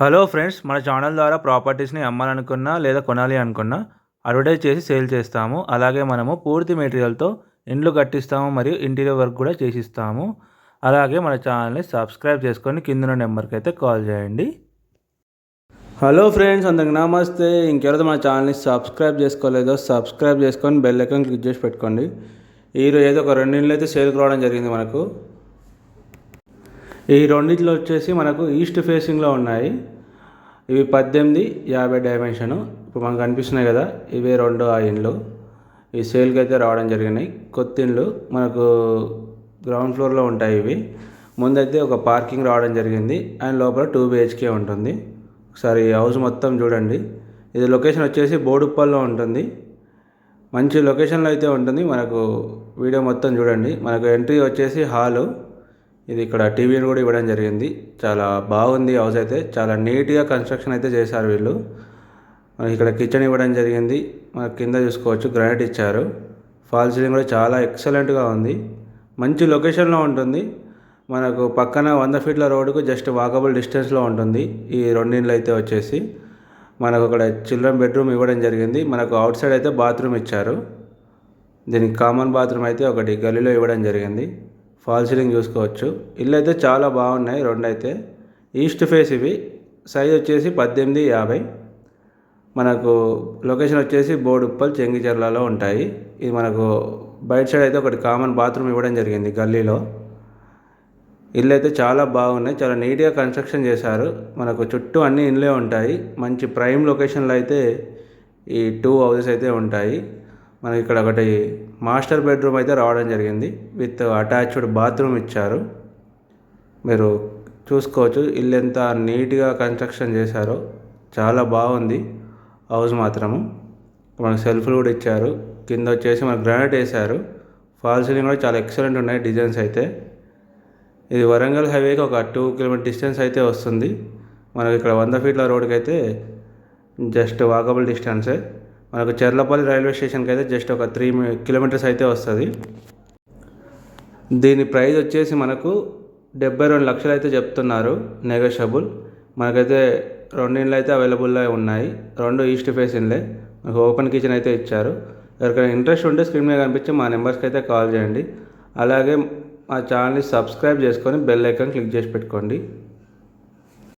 Hello friends, మన channel ద్వారా ప్రాపర్టీస్ని అమ్మాలనుకున్నా లేదా కొనాలి అనుకున్నా అడ్వర్టైజ్ చేసి సేల్ చేస్తాము. అలాగే మనము పూర్తి మెటీరియల్తో ఇండ్లు కట్టిస్తాము మరియు ఇంటీరియర్ వర్క్ కూడా చేసిస్తాము. అలాగే మన ఛానల్ని సబ్స్క్రైబ్ చేసుకొని కింద నెంబర్కి అయితే కాల్ చేయండి. హలో ఫ్రెండ్స్, అందరికి నమస్తే. ఇంకెవరైతే మన ఛానల్ని సబ్స్క్రైబ్ చేసుకోలేదో సబ్స్క్రైబ్ చేసుకొని బెల్ ఐకాన్ క్లిక్ చేసి పెట్టుకోండి. ఈరోజు అయితే ఒక 2 ఇండ్లు అయితే సేల్కి రావడం జరిగింది. మనకు ఈ రెండిట్లో వచ్చేసి మనకు ఈస్ట్ ఫేసింగ్లో ఉన్నాయి. ఇవి 18-50 డైమెన్షను. ఇప్పుడు మనకు కనిపిస్తున్నాయి కదా, ఇవే 2 ఆ ఇండ్లు ఈ సేల్కి అయితే రావడం జరిగినాయి. కొత్త ఇండ్లు మనకు గ్రౌండ్ ఫ్లోర్లో ఉంటాయి. ఇవి ముందైతే ఒక పార్కింగ్ రావడం జరిగింది అండ్ లోపల 2 BHK ఉంటుంది. ఒకసారి హౌస్ మొత్తం చూడండి. ఇది లొకేషన్ వచ్చేసి బోడుప్పల్లో ఉంటుంది. మంచి లొకేషన్లో అయితే ఉంటుంది. మనకు వీడియో మొత్తం చూడండి. మనకు ఎంట్రీ వచ్చేసి హాలు. ఇది ఇక్కడ టీవీని కూడా ఇవ్వడం జరిగింది. చాలా బాగుంది హౌస్ అయితే. చాలా నీట్గా కన్స్ట్రక్షన్ అయితే చేశారు వీళ్ళు. మనకి ఇక్కడ కిచెన్ ఇవ్వడం జరిగింది. మనకి కింద చూసుకోవచ్చు గ్రానైట్ ఇచ్చారు. ఫాల్ సీలింగ్ కూడా చాలా ఎక్సలెంట్గా ఉంది. మంచి లొకేషన్లో ఉంటుంది. మనకు పక్కన 100 ఫీట్ల రోడ్డుకు జస్ట్ వాకబుల్ డిస్టెన్స్లో ఉంటుంది. ఈ రెండిండ్లు అయితే వచ్చేసి మనకు అక్కడ చిల్డ్రన్ బెడ్రూమ్ ఇవ్వడం జరిగింది. మనకు అవుట్ సైడ్ అయితే బాత్రూమ్ ఇచ్చారు. దీనికి కామన్ బాత్రూమ్ అయితే ఒకటి గల్లీలో ఇవ్వడం జరిగింది. ఫాల్ సీలింగ్ చూసుకోవచ్చు. ఇల్లు అయితే చాలా బాగున్నాయి. 2 అయితే ఈస్ట్ ఫేస్. ఇవి సైజ్ వచ్చేసి 18-50. మనకు లొకేషన్ వచ్చేసి బోడుప్పల్ చెంగిచెర్లలో ఉంటాయి. ఇది మనకు బయట సైడ్ అయితే ఒకటి కామన్ బాత్రూమ్ ఇవ్వడం జరిగింది గల్లీలో. ఇల్లు అయితే చాలా బాగున్నాయి. చాలా నీట్గా కన్స్ట్రక్షన్ చేశారు. మనకు చుట్టూ అన్ని ఇండ్లే ఉంటాయి. మంచి ప్రైమ్ లొకేషన్లో అయితే ఈ 2 హౌసెస్ అయితే ఉంటాయి. మనకి ఇక్కడ ఒకటి మాస్టర్ బెడ్రూమ్ అయితే రావడం జరిగింది. విత్ అటాచ్డ్ బాత్రూమ్ ఇచ్చారు. మీరు చూసుకోవచ్చు ఇల్లు ఎంత నీట్గా కన్స్ట్రక్షన్ చేశారో. చాలా బాగుంది హౌస్ మాత్రము. మనకు సెల్ఫ్లు కూడా ఇచ్చారు. కింద వచ్చేసి మనకు గ్రానైట్ వేశారు. ఫాల్ సీలింగ్ కూడా చాలా ఎక్సలెంట్ ఉన్నాయి డిజైన్స్ అయితే. ఇది వరంగల్ హైవేకి ఒక 2 కిలోమీటర్ డిస్టెన్స్ అయితే వస్తుంది. మనకి ఇక్కడ 100 ఫీట్ల రోడ్కి అయితే జస్ట్ వాకబుల్ డిస్టెన్సే. మనకు చెర్లపల్లి రైల్వే స్టేషన్కి అయితే జస్ట్ ఒక 3 కిలోమీటర్స్ అయితే వస్తుంది. దీని ప్రైస్ వచ్చేసి మనకు 72 లక్షలు అయితే చెప్తున్నారు, నెగోషియబుల్. మనకైతే 2 ఇండ్లు అయితే అవైలబుల్లో ఉన్నాయి. 2 ఈస్ట్ ఫేస్ ఇండ్లే. మనకు ఓపెన్ కిచెన్ అయితే ఇచ్చారు. ఎవరికైనా ఇంట్రెస్ట్ ఉంటే స్క్రీన్ మీద కనిపించి మా నెంబర్స్కి అయితే కాల్ చేయండి. అలాగే మా ఛానల్ని సబ్స్క్రైబ్ చేసుకొని బెల్ ఐకాన్ క్లిక్ చేసి పెట్టుకోండి.